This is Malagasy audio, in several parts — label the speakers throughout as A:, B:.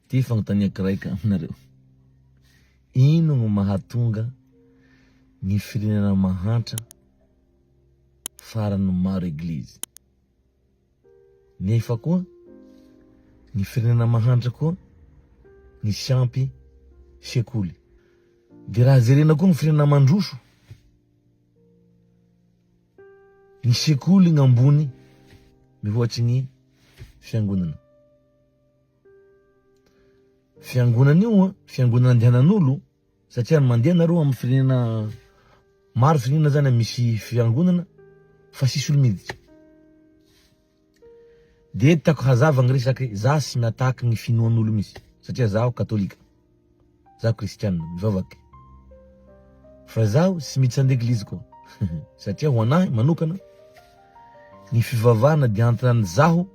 A: ty fagnontania kiraika aminareo. Ino no mahatonga ny firenena mahantra farany maro eglizy? Nefa koa ny firenena mahantra koa ny sampy sekoly. De raha jerena koa ny firenena mandroso, ny sekoly ngambony mihoatsy ny fiangonana. Fiangonana io fiangonana andehanan'olo, satria mandeha nareo amin'ny firenena maro firenena zany misy fiangonana fa sisy olo miditra. De tiako hazava ny resaky za sy nataky ny finoan'olo misy, satria zaho katolika, zaho kristianina mivavaky, fa zaho sy miditra an'eglizy koa. Satria ho anahy manokana ny fivavahana dia antran'ny zaho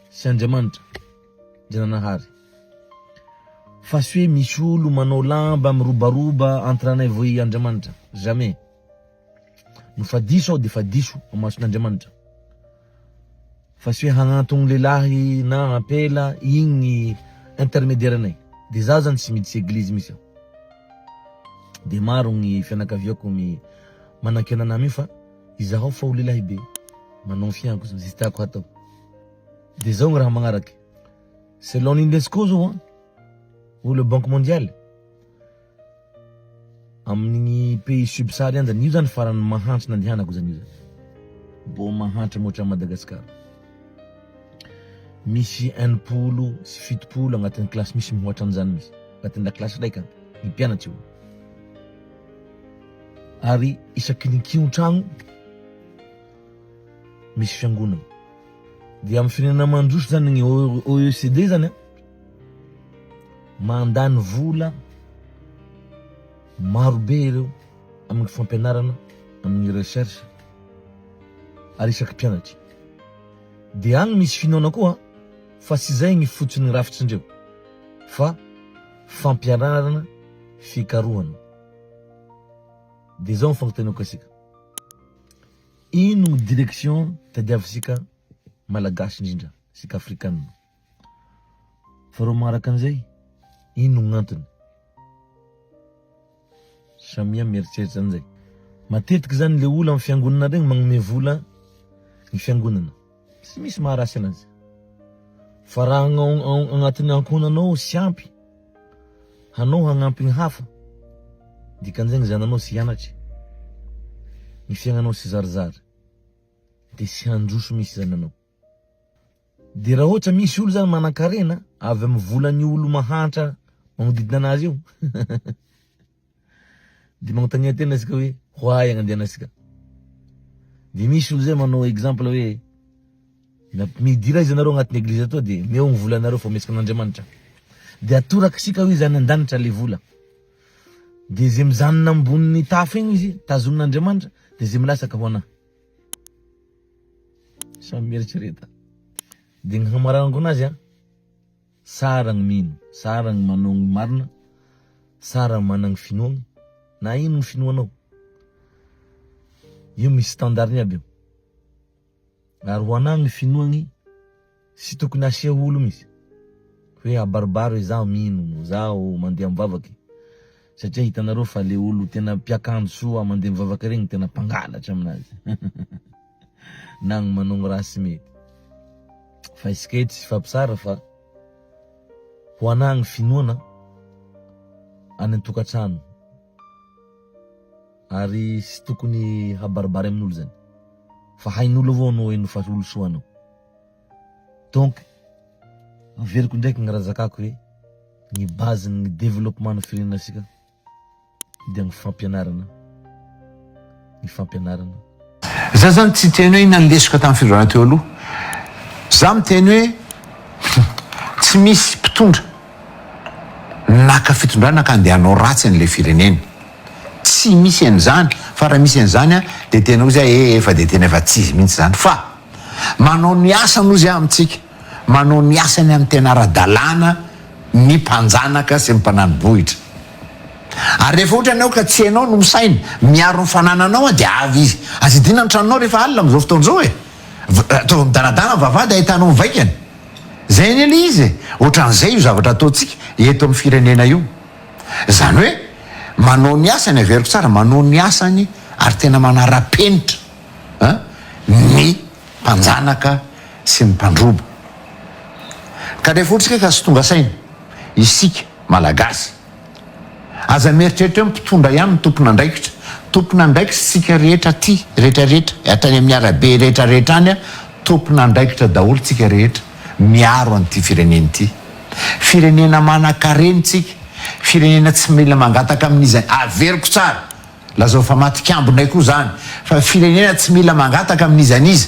A: sy Andriamanitra Jananahary. Fa sy hoe misy olo manao lamba mirobaroba antranay vo i Andriamanitra, jamais. No fa diso aho de fa diso amason'Andriamanitra. Fa sy hoe hagnantony lehilahy na apela igny intermédiaire anay. De zaho zany sy miditsy eglizy misy aho. De maro gny fianakaviako manankiana anay fa izaho fa olo lehilahy be manao fiango zay tiako hatao. De zao gny raha magnaraky. Selon l'UNESCO zao ou le Banque mondiale, amin'ny pays subsahariens zany io zany farany mahantra nandehanako zany io zany. Bo mahantra moatra Madagascar. Misy 1 sy 7 agnatin'ny klasy misy mihoatra an'izany misy. Agnatin'ny klasy raika ny mpianatsy io. Ary isaky ny tragno misy fiangonana. De amin'ny firenena mandroso zany ny OECD zany mandany vola marobe ireo amin'ny fampianarana, amin'ny recherche ary isaky mpianatry. De agny misy finoana koa fa sy zay ny fotsiny rafitsindreo, fa fampianarana fikarohana. De zao fagnontaniako asika, ino direction tadiavisika malagasy indrindra, sika afrikanina? Fa ro magnaraka an'izay, ino gn'antony? Samia mieritseritsy an'izay. Matetiky zany le olo amin'ny fiangonana regny magnome vola ny fiangonana. Tsy misy maharasy anazy. Fa raha agnatin'ny ankonanao sy ampy, hanao hagnampy ny hafa, dikan'izay ny zananao sy hianatry, ny fiainanao sy zarizary, de sy handroso misy zananao. De raha ohatra misy olo zany manan-karena avy amin'ny volan'ny olo mahantra magnodidina anazy io, de magnontania tena asika hoe hoay agnandehanasika. De misy olo zay manao exemple hoe midira izy anareo agnatin'ny eglizy ato de meo ny volanareo fa metsiky an'Andriamanitra. De atoraky sika hoe zany andanitra le vola. De zay mijanona ambony tafo igny izy tazomin'Andriamanitra, de zay milasaka ho anahy. Samy mieritsereta. De gny hamaranako anazy sara gny mino, sara gny manao gny marina, sara gny managny finoagny, na ino gny finoanao. Io misy standardny aby io. Ary ho anahy gny finoagny sy tokony asia olo misy. Hoe abaribaro hoe zaho mino, zaho mandeha mivavaky. Satria hitanareo fa le olo tena mpiakanjo soa mandeha mivavaky regny tena mpangalatra aminazy. Na gny manao gny raha sy mety. Fa isika eto sy fampisara fa ho anahy gny finoana any an-tokantrano. Ary sy tokony habaribary amin'olo zany. Fa hain'olo avao anao eno fa olo soa anao. Donc, averiko ndraiky gny raha zakako hoe ny base ny développement na firenenasika dia gny fampianarana. Ny fampianarana.
B: Za zany tsy teny hoe nanlesika tamin'ny fivoarana teo aloha. Za miteny hoe tsy misy mpitondra naka fitondrana ka andeha hanao ratsy an'le firenena. Tsy misy an'izany, fa raha misy an'izany de tena hoe zay efa de tena efa tsy izy mihitsy zany. Fa manao ny asa nozy amintsika, manao ny asany amin'ny tena ara-dalàna ny mpanjanaka sy ny mpananibohitra. Ary rehefa ohatra anao ka tsy hainao no misaina miaro ny fanananao dia avy izy azidina ny tranonao rehefa alina amin'izao fotoana izao e. Atao midanadana vavahady ahitanao mivaikany. zay ny le izy ohatran'izay io zavatra ataontsika eto amin'ny firenena io zany hoe manao ny asany averiko tsara manao ny asany ary tena manara-penitra ny mpanjanaka sy ny mpandroba ka rehefa ohatrika ka sy tonga saina isika malagasy aza mieritreritra hoe mpitondra ihany ny tompona andraikitra tompona andraikitra tsika rehetra ty rehetrarehetra atany amin'ny arabe rehetrarehetra any a tompona andraikitra daholo tsika rehetra miaro an'ity firenena ity firenena manan-kareny tsika firenena tsy mila mangataka amin'izany averiko tsara lazao fa matikambonay koa zany fa firenena tsy mila mangataka amin'izany izy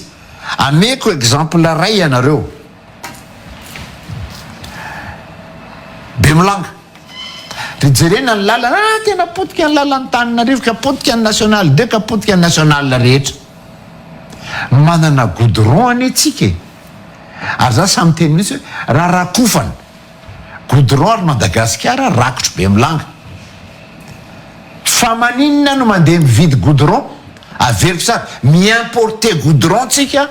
B: ameko exemple ray ianareo Bemolanga rijerena ny lalana tena potika ny lalany taninarivo ka potika ny national 2 ka potika ny national rehetra manana goudron any atsika ary za samy teny mihitsy hoe raha rakofana goudron ary Madagasikara rakotro Bemolanga fa maninona no mandeha mividy goudron averiko sara miimporter goudron tsika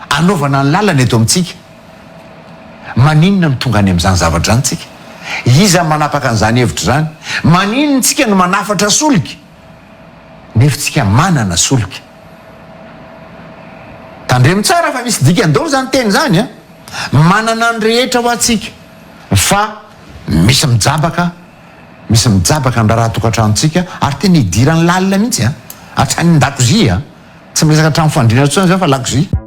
B: anaovana ny lalana eto amintsika maninona no tonga any amin'izany zavatra zany tsika iza manapaka an'izany hevitra zany maninona tsika no manafatra solika nefa tsika manana solika tandremo tsara fa misy dikandao zany teny zany a manana ny rehetra ho atsika fa misy mijabaka ny raha tokantranontsika ary tena idirany lalina mihitsy a hatrany an-dakozia tsy miresaka trano fandriana tsony zay fa lakozia